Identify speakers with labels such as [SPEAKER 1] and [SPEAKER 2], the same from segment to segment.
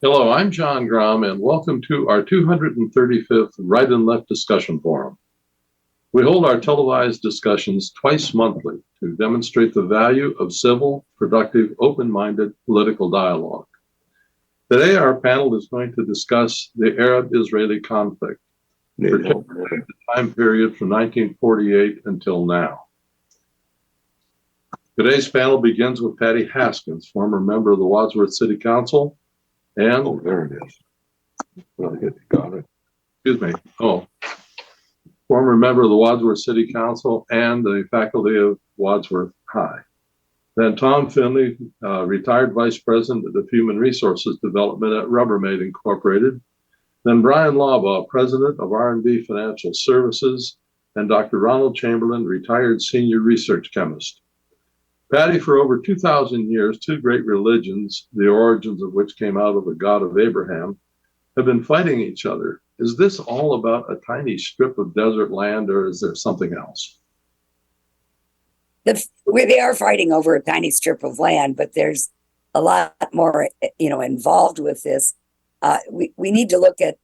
[SPEAKER 1] Hello, I'm John Grom, and welcome to our 235th Right and Left Discussion Forum. We hold our televised discussions twice monthly to demonstrate the value of civil, productive, open-minded political dialogue. Today, our panel is going to discuss the Arab-Israeli conflict, particularly the time period from 1948 until now. Today's panel begins with Patty Haskins, former member of the Wadsworth City Council, and
[SPEAKER 2] there it is. Well, got it.
[SPEAKER 1] Excuse me. Former member of the Wadsworth City Council and the faculty of Wadsworth High. Then Tom Finley, retired vice president of Human Resources Development at Rubbermaid Incorporated. Then Bryan Laubaugh, president of R&D Financial Services, and Dr. Ronald Chamberlin, retired senior research chemist. Patty, for over 2,000 years, two great religions, the origins of which came out of the God of Abraham, have been fighting each other. Is this all about a tiny strip of desert land, or is there something else?
[SPEAKER 3] They are fighting over a tiny strip of land, but there's a lot more, involved with this. We need to look at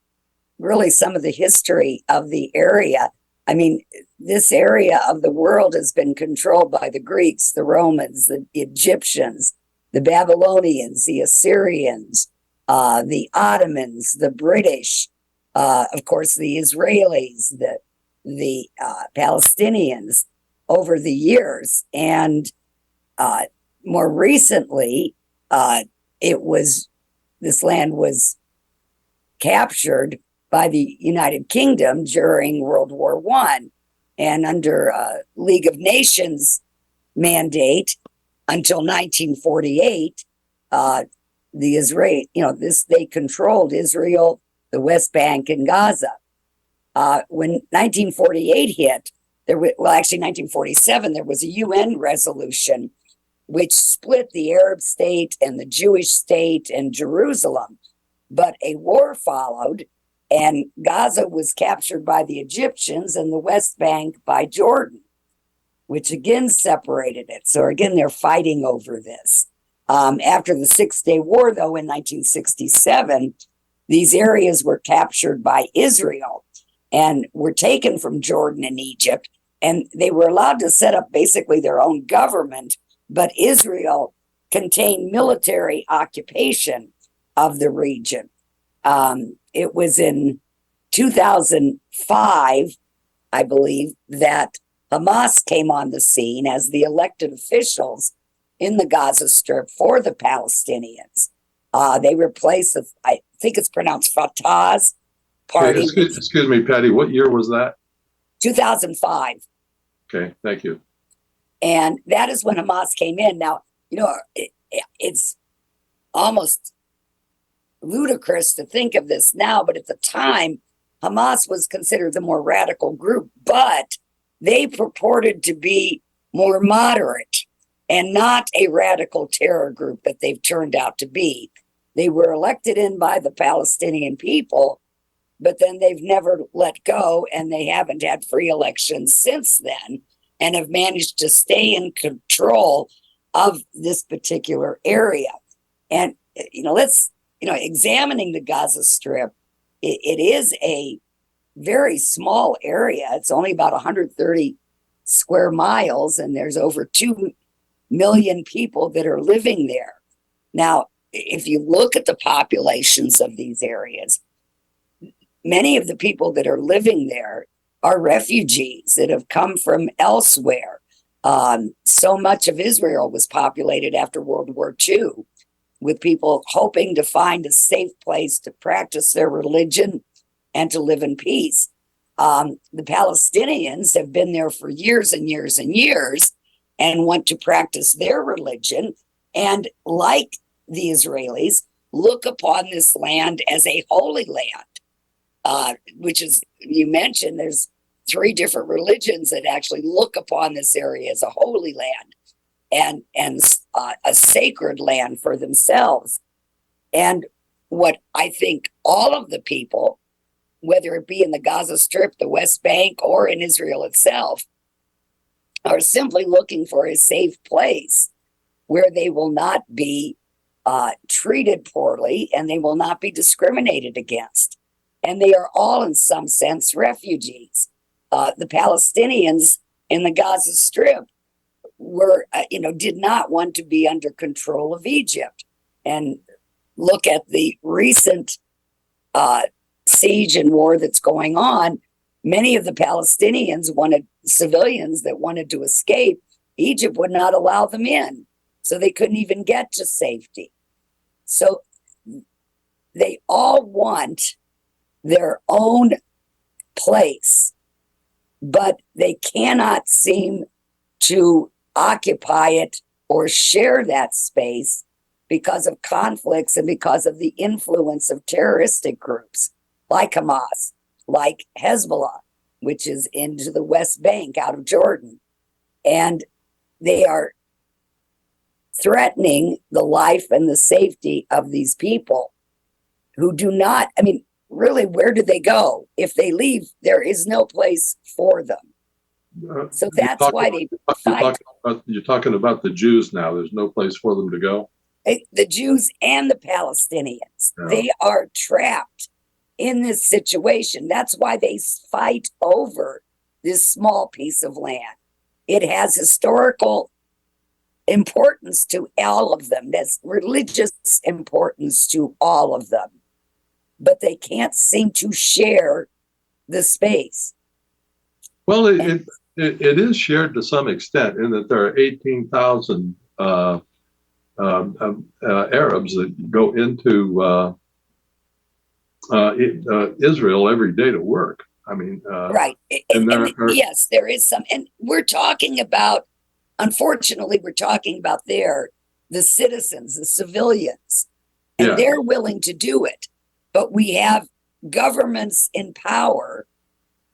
[SPEAKER 3] really some of the history of the area. I mean, this area of the world has been controlled by the Greeks, the Romans, the Egyptians, the Babylonians, the Assyrians, the Ottomans, the British, of course, the Israelis, the Palestinians over the years. And more recently, this land was captured by the United Kingdom during World War I, and under League of Nations mandate until 1948, they controlled Israel, the West Bank, and Gaza. When 1948 hit, 1947, there was a UN resolution which split the Arab state and the Jewish state and Jerusalem. But a war followed, and Gaza was captured by the Egyptians and the West Bank by Jordan, which again separated it. So again, they're fighting over this. After the Six-Day War, though, in 1967, these areas were captured by Israel and were taken from Jordan and Egypt, and they were allowed to set up basically their own government, but Israel contained military occupation of the region. It was in 2005, I believe, that Hamas came on the scene as the elected officials in the Gaza Strip for the Palestinians. They replaced, I think it's pronounced Fatah's party.
[SPEAKER 1] Excuse me, Patty, what year was that?
[SPEAKER 3] 2005.
[SPEAKER 1] Okay, thank you.
[SPEAKER 3] And that is when Hamas came in. Now, it's almost ludicrous to think of this now, but at the time, Hamas was considered the more radical group, but they purported to be more moderate and not a radical terror group that they've turned out to be. They were elected in by the Palestinian people, but then they've never let go, and they haven't had free elections since then, and have managed to stay in control of this particular area. And, examining the Gaza Strip, it is a very small area. It's only about 130 square miles, and there's over 2 million people that are living there. Now, if you look at the populations of these areas, many of the people that are living there are refugees that have come from elsewhere. So much of Israel was populated after World War II with people hoping to find a safe place to practice their religion and to live in peace. The Palestinians have been there for years and years and years and want to practice their religion. And like the Israelis, look upon this land as a holy land, which is, you mentioned, there's 3 different religions that actually look upon this area as a holy land and a sacred land for themselves. And what I think all of the people, whether it be in the Gaza Strip, the West Bank, or in Israel itself, are simply looking for a safe place where they will not be treated poorly, and they will not be discriminated against. And they are all, in some sense, refugees. The Palestinians in the Gaza Strip were, did not want to be under control of Egypt. And look at the recent siege and war that's going on. Many of the Palestinians civilians that wanted to escape. Egypt would not allow them in, so they couldn't even get to safety. So they all want their own place, but they cannot seem to occupy it or share that space because of conflicts and because of the influence of terroristic groups like Hamas, like Hezbollah, which is into the West Bank out of Jordan. And they are threatening the life and the safety of these people who do not, really, where do they go? If they leave, there is no place for them. So that's why they fight.
[SPEAKER 1] You're talking about the Jews now. There's no place for them to go.
[SPEAKER 3] The Jews and the Palestinians, they are trapped in this situation. That's why they fight over this small piece of land. It has historical importance to all of them. There's religious importance to all of them. But they can't seem to share the space.
[SPEAKER 1] Well, it is shared to some extent in that there are 18,000 Arabs that go into Israel every day to work.
[SPEAKER 3] Right. Yes, there is some. And we're talking about, unfortunately, the citizens, the civilians, and they're willing to do it. But we have governments in power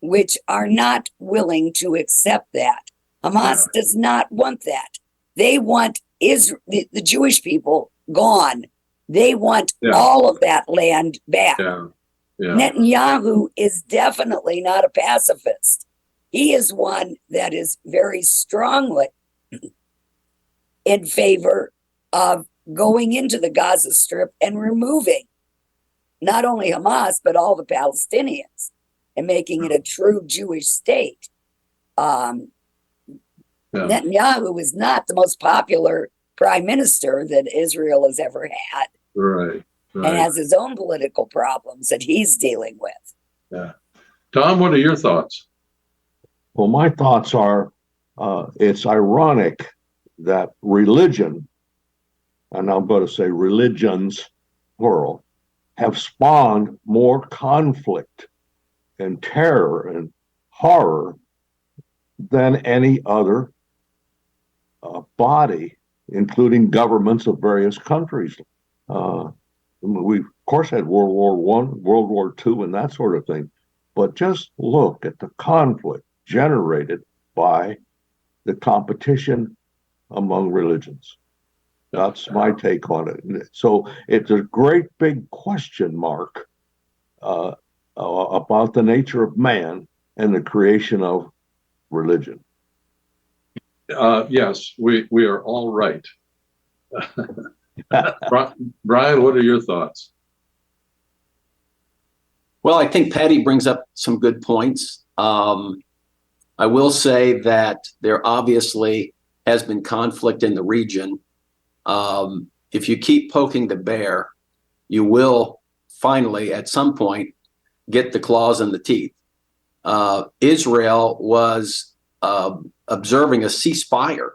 [SPEAKER 3] which are not willing to accept that. Hamas does not want that. They want the Jewish people gone. They want all of that land back. Netanyahu is definitely not a pacifist. He is one that is very strongly in favor of going into the Gaza Strip and removing not only Hamas, but all the Palestinians and making it a true Jewish state. Netanyahu is not the most popular prime minister that Israel has ever had.
[SPEAKER 1] Right.
[SPEAKER 3] And has his own political problems that he's dealing with.
[SPEAKER 1] Yeah. Tom, what are your thoughts?
[SPEAKER 2] Well, my thoughts are it's ironic that religion, and I'm going to say religions, plural, have spawned more conflict and terror and horror than any other body, including governments of various countries. We, of course, had World War I, World War II, and that sort of thing. But just look at the conflict generated by the competition among religions. That's my take on it. So it's a great big question mark about the nature of man and the creation of religion.
[SPEAKER 1] Yes, we are all right. Bryan, what are your thoughts?
[SPEAKER 4] Well, I think Patty brings up some good points. I will say that there obviously has been conflict in the region. If you keep poking the bear, you will finally, at some point, get the claws and the teeth. Israel was observing a ceasefire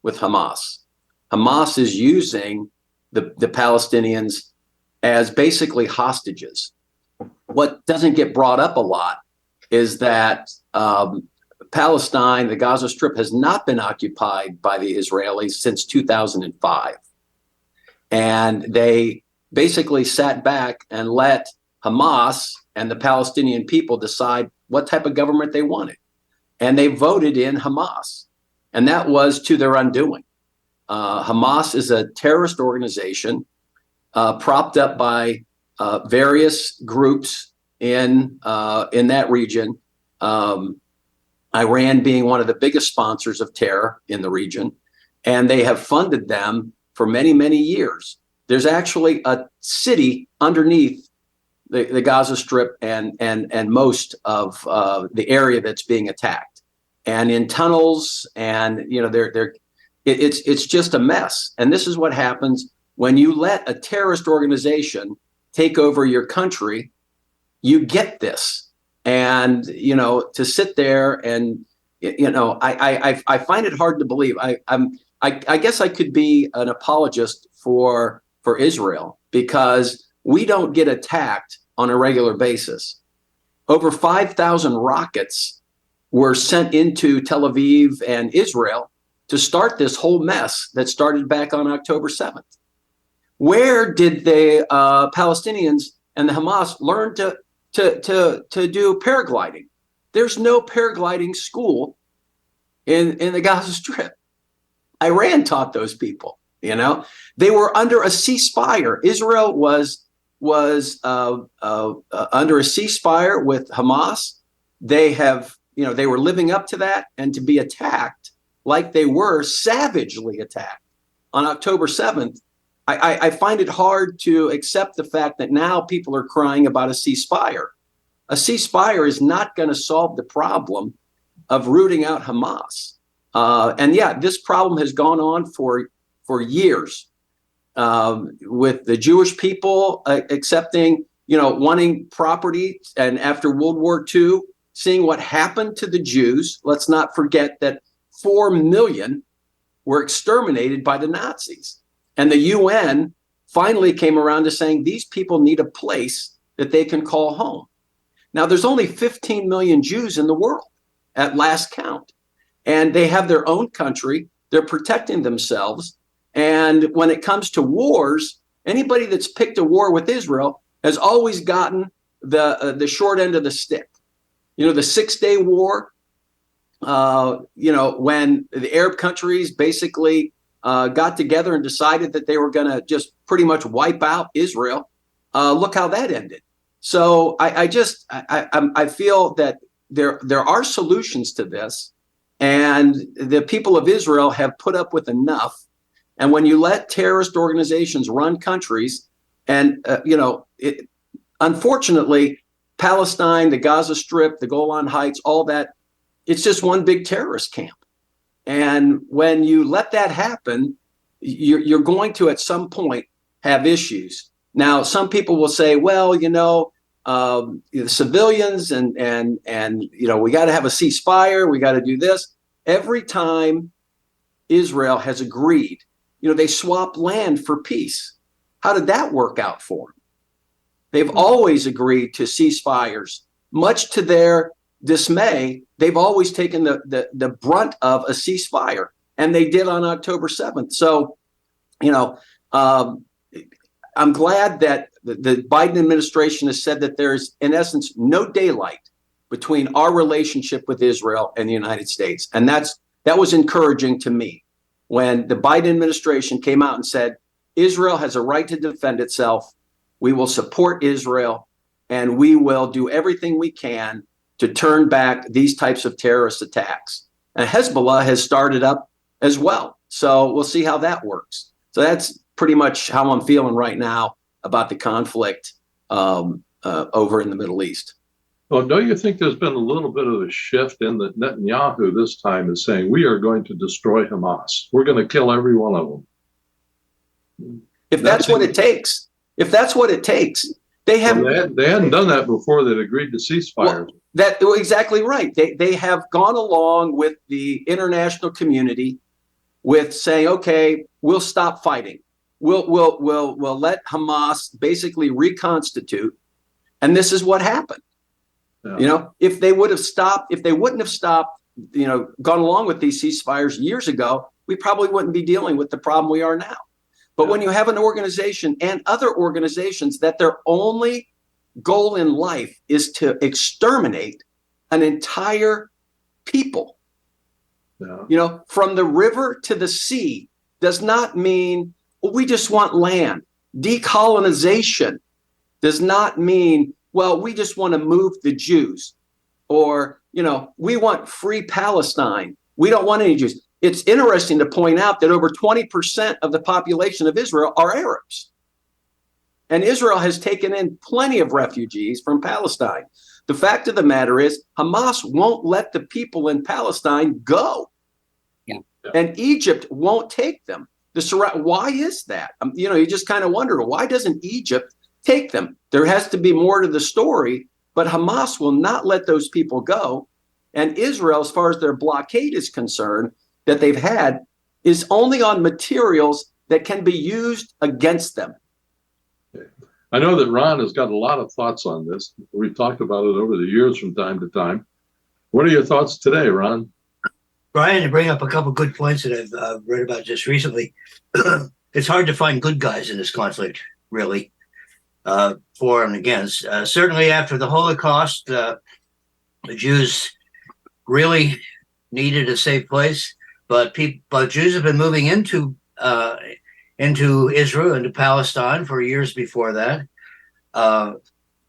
[SPEAKER 4] with Hamas. Hamas is using the Palestinians as basically hostages. What doesn't get brought up a lot is that Palestine, the Gaza Strip, has not been occupied by the Israelis since 2005. And they basically sat back and let Hamas and the Palestinian people decide what type of government they wanted. And they voted in Hamas. And that was to their undoing. Hamas is a terrorist organization propped up by various groups in that region. Iran being one of the biggest sponsors of terror in the region. And they have funded them for many, many years, There's actually a city underneath the Gaza Strip and most of the area that's being attacked, and in tunnels, and it's just a mess. And this is what happens when you let a terrorist organization take over your country. You get this, and to sit there and I find it hard to believe. I guess I could be an apologist for Israel, because we don't get attacked on a regular basis. Over 5,000 rockets were sent into Tel Aviv and Israel to start this whole mess that started back on October 7th. Where did the Palestinians and the Hamas learn to do paragliding? There's no paragliding school in the Gaza Strip. Iran taught those people. They were under a ceasefire. Israel was under a ceasefire with Hamas. They were living up to that, and to be attacked like they were, savagely attacked on October 7th. I find it hard to accept the fact that now people are crying about a ceasefire. A ceasefire is not going to solve the problem of rooting out Hamas. And this problem has gone on for years, with the Jewish people accepting, wanting property. And after World War II, seeing what happened to the Jews. Let's not forget that 4 million were exterminated by the Nazis. And the UN finally came around to saying these people need a place that they can call home. Now, there's only 15 million Jews in the world at last count, and they have their own country. They're protecting themselves. And when it comes to wars, anybody that's picked a war with Israel has always gotten the short end of the stick. The 6-Day War, when the Arab countries basically got together and decided that they were going to just pretty much wipe out Israel. Look how that ended. So I feel that there are solutions to this, and the people of Israel have put up with enough. And when you let terrorist organizations run countries, and unfortunately, Palestine, the Gaza Strip, the Golan Heights, all that, it's just one big terrorist camp. And when you let that happen, you're going to at some point have issues. Now, some people will say, well, the civilians and we got to have a ceasefire. We got to do this. Every time Israel has agreed, they swap land for peace. How did that work out for them? They've always agreed to ceasefires, much to their dismay. They've always taken the brunt of a ceasefire, and they did on October 7th. So, I'm glad that the Biden administration has said that there's, in essence, no daylight between our relationship with Israel and the United States. And that was encouraging to me when the Biden administration came out and said, Israel has a right to defend itself. We will support Israel, and we will do everything we can to turn back these types of terrorist attacks. And Hezbollah has started up as well. So we'll see how that works. So that's pretty much how I'm feeling right now about the conflict over in the Middle East.
[SPEAKER 1] Well, don't you think there's been a little bit of a shift in that Netanyahu this time is saying we are going to destroy Hamas. We're going to kill every one of them.
[SPEAKER 4] If that's what it takes. They haven't.
[SPEAKER 1] They hadn't done that before. They'd agreed to ceasefires.
[SPEAKER 4] Well, exactly right. They have gone along with the international community with saying, okay, we'll stop fighting. We'll let Hamas basically reconstitute, and this is what happened. Yeah. If they wouldn't have stopped, gone along with these ceasefires years ago, we probably wouldn't be dealing with the problem we are now. But when you have an organization and other organizations that their only goal in life is to exterminate an entire people, from the river to the sea, does not mean, well, we just want land. Decolonization does not mean, well, we just want to move the Jews, or, we want free Palestine. We don't want any Jews. It's interesting to point out that over 20% of the population of Israel are Arabs. And Israel has taken in plenty of refugees from Palestine. The fact of the matter is, Hamas won't let the people in Palestine go.
[SPEAKER 3] Yeah.
[SPEAKER 4] And Egypt won't take them. Why is that? You just kind of wonder, why doesn't Egypt take them? There has to be more to the story, but Hamas will not let those people go. And Israel, as far as their blockade is concerned, that they've had, is only on materials that can be used against them.
[SPEAKER 1] I know that Ron has got a lot of thoughts on this. We've talked about it over the years from time to time. What are your thoughts today, Ron?
[SPEAKER 5] Bryan, to bring up a couple good points that I've read about just recently. It's hard to find good guys in this conflict, really, for and against. Certainly after the Holocaust, the Jews really needed a safe place, but Jews have been moving into Israel, into Palestine for years before that.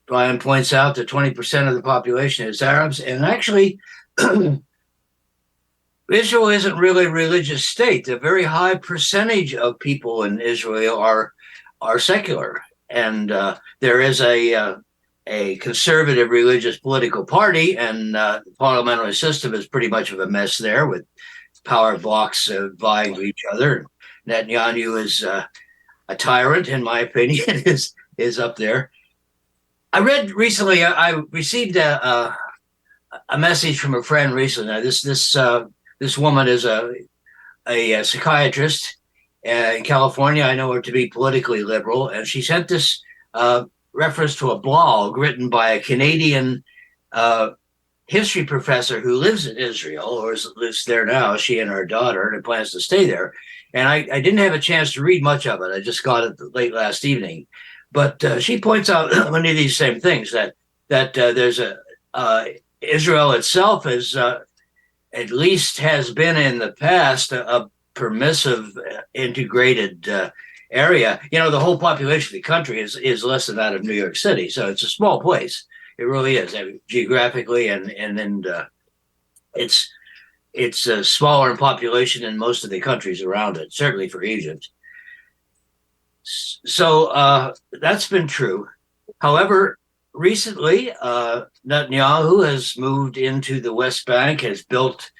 [SPEAKER 5] Bryan points out that 20% of the population is Arabs, and actually Israel isn't really a religious state. A very high percentage of people in Israel are secular, and there is a conservative religious political party, and the parliamentary system is pretty much of a mess there, with power blocks vying with each other. Netanyahu is a tyrant, in my opinion, is up there. I read recently. I received a message from a friend recently. This woman is a psychiatrist in California. I know her to be politically liberal, and she sent this reference to a blog written by a Canadian history professor who lives in Israel, or lives there now, she and her daughter, and plans to stay there. And I didn't have a chance to read much of it. I just got it late last evening. But she points out many of these same things, that there's Israel itself is at least has been in the past a permissive, integrated area. The whole population of the country is less than that of New York City, so it's a small place. It really is, geographically, and it's smaller in population than most of the countries around it, certainly for Egypt. So that's been true. However, recently, Netanyahu has moved into the West Bank, has built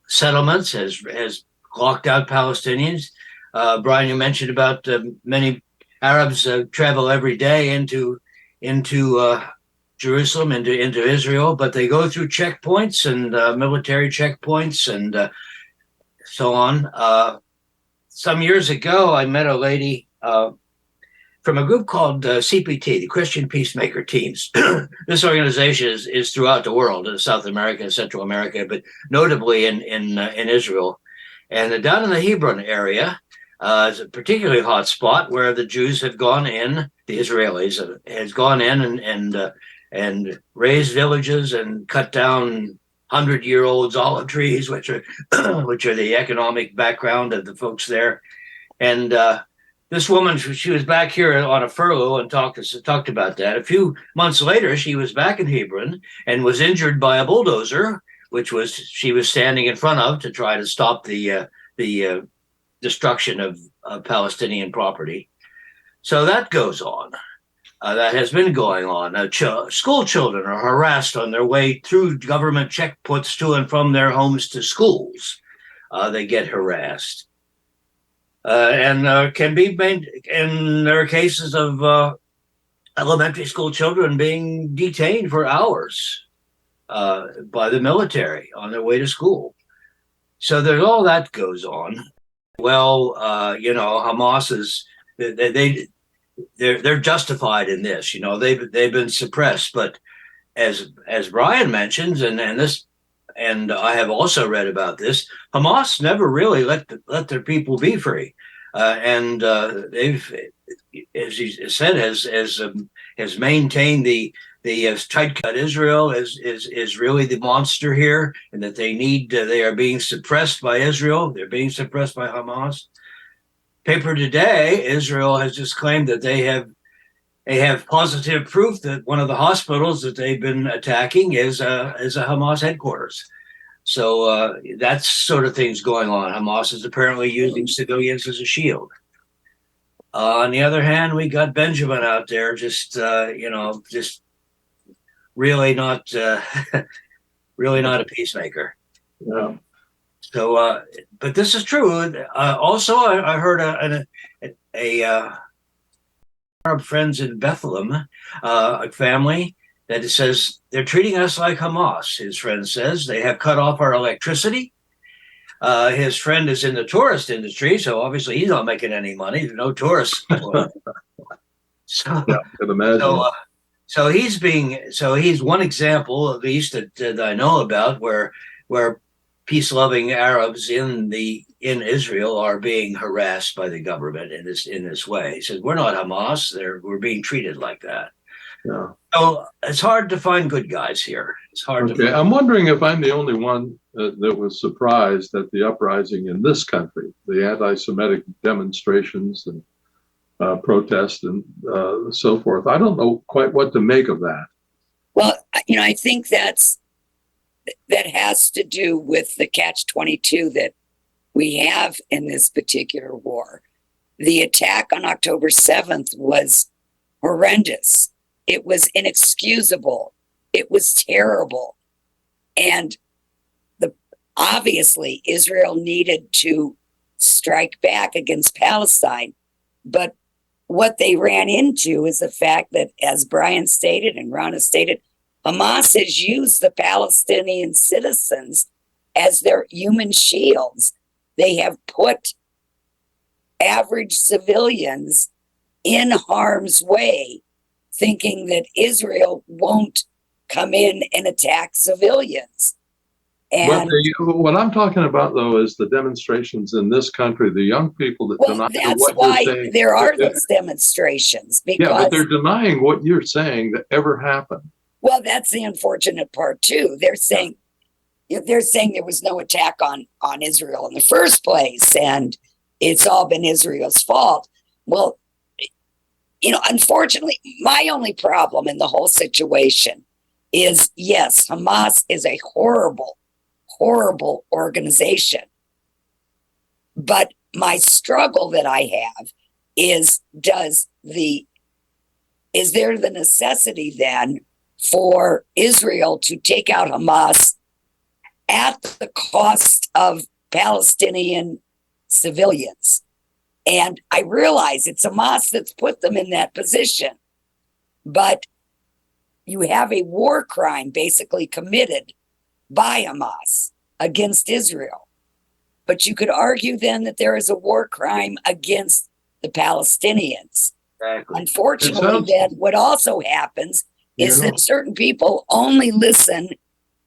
[SPEAKER 5] settlements, has locked out Palestinians. Bryan, you mentioned about many Arabs travel every day into Jerusalem, into Israel, but they go through checkpoints and military checkpoints and so on. Some years ago, I met a lady from a group called CPT, the Christian Peacemaker Teams. This organization is throughout the world, in South America and Central America, but notably in Israel. And down in the Hebron area is a particularly hot spot where the Jews have gone in, the Israelis has gone in and raised villages and cut down 100-year-old olive trees, which are the economic background of the folks there. And this woman, she was back here on a furlough and talked about that. A few months later, she was back in Hebron and was injured by a bulldozer, which she was standing in front of to try to stop the destruction of Palestinian property. So that goes on. That has been going on. School children are harassed on their way through government checkpoints to and from their homes to schools. They get harassed. And can be made, and there are cases of elementary school children being detained for hours by the military on their way to school. So there's all that goes on. Well, Hamas is they're justified in this. They've been suppressed, but as Bryan mentions, and I have also read about this, Hamas never really let their people be free, and they've, as he said, has maintained the tight cut. Israel is really the monster here, and that they are being suppressed by Israel. They're being suppressed by Hamas. Paper today, Israel has just claimed that they have positive proof that one of the hospitals that they've been attacking is a Hamas headquarters. So that's sort of things going on. Hamas is apparently using civilians as a shield. On the other hand, we got Benjamin out there, just just really not, really not a peacemaker.
[SPEAKER 1] Yeah.
[SPEAKER 5] So, but this is true. Also, I heard a Arab friends in Bethlehem, a family that says they're treating us like Hamas. His friend says they have cut off our electricity. His friend is in the tourist industry, so obviously he's not making any money. There's no tourists. So,
[SPEAKER 1] Yeah, I can imagine.
[SPEAKER 5] so he's one example, at least that I know about, where peace-loving Arabs in Israel are being harassed by the government in this way. He says, we're not Hamas. We're being treated like that.
[SPEAKER 1] Yeah.
[SPEAKER 5] So it's hard to find good guys here. It's hard.
[SPEAKER 1] Okay, I'm wondering if I'm the only one that was surprised at the uprising in this country, the anti-Semitic demonstrations and protests and so forth. I don't know quite what to make of that.
[SPEAKER 3] Well, I think that has to do with the catch-22 that we have in this particular war. The attack on October 7th was horrendous. It was inexcusable. It was terrible. And obviously, Israel needed to strike back against Palestine. But what they ran into is the fact that, as Bryan stated and Ron has stated, Hamas has used the Palestinian citizens as their human shields. They have put average civilians in harm's way, thinking that Israel won't come in and attack civilians. And
[SPEAKER 1] what I'm talking about, though, is the demonstrations in this country, the young people that deny
[SPEAKER 3] that's
[SPEAKER 1] what
[SPEAKER 3] why
[SPEAKER 1] you're saying.
[SPEAKER 3] there are those demonstrations. Because,
[SPEAKER 1] yeah, but they're denying what you're saying that ever happened.
[SPEAKER 3] Well, that's the unfortunate part too. They're saying there was no attack on Israel in the first place, and it's all been Israel's fault. Well, unfortunately, my only problem in the whole situation is, yes, Hamas is a horrible, horrible organization. But my struggle that I have is there the necessity then for Israel to take out Hamas at the cost of Palestinian civilians? And I realize it's Hamas that's put them in that position. But you have a war crime basically committed by Hamas against Israel. But you could argue then that there is a war crime against the Palestinians.
[SPEAKER 5] Exactly.
[SPEAKER 3] Unfortunately, then what also happens is that certain people only listen,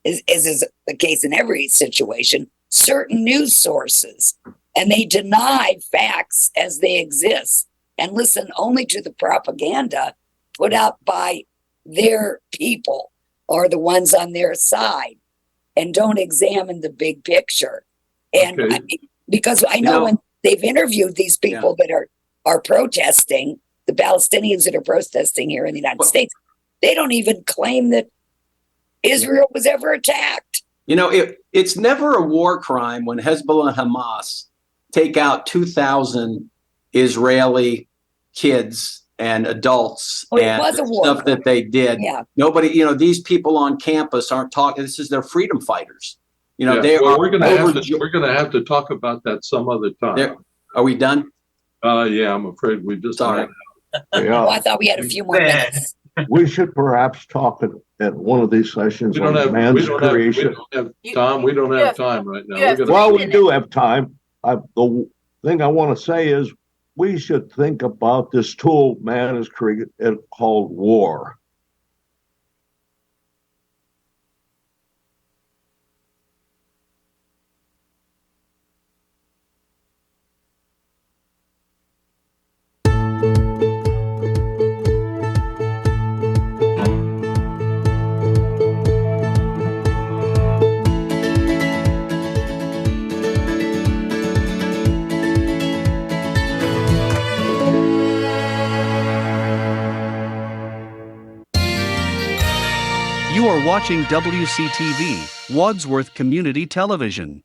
[SPEAKER 3] as is the case in every situation, certain news sources, and they deny facts as they exist and listen only to the propaganda put out by their people or the ones on their side, and don't examine the big picture. And because I know when they've interviewed these people that are protesting, the Palestinians that are protesting here in the United States, they don't even claim that Israel was ever attacked.
[SPEAKER 4] It's never a war crime when Hezbollah and Hamas take out 2,000 Israeli kids and adults and stuff that they did.
[SPEAKER 3] Yeah.
[SPEAKER 4] Nobody, these people on campus aren't talking. This is their freedom fighters.
[SPEAKER 1] We're going to have to talk about that some other time.
[SPEAKER 4] Are we done?
[SPEAKER 1] Yeah, I'm afraid we just.
[SPEAKER 4] Sorry.
[SPEAKER 3] Oh, I thought we had a few more minutes.
[SPEAKER 2] We should perhaps talk at one of these sessions on man's creation.
[SPEAKER 1] We don't have time right now.
[SPEAKER 2] Well, we do have time. The thing I want to say is we should think about this tool man has created called war.
[SPEAKER 6] You are watching WCTV, Wadsworth Community Television.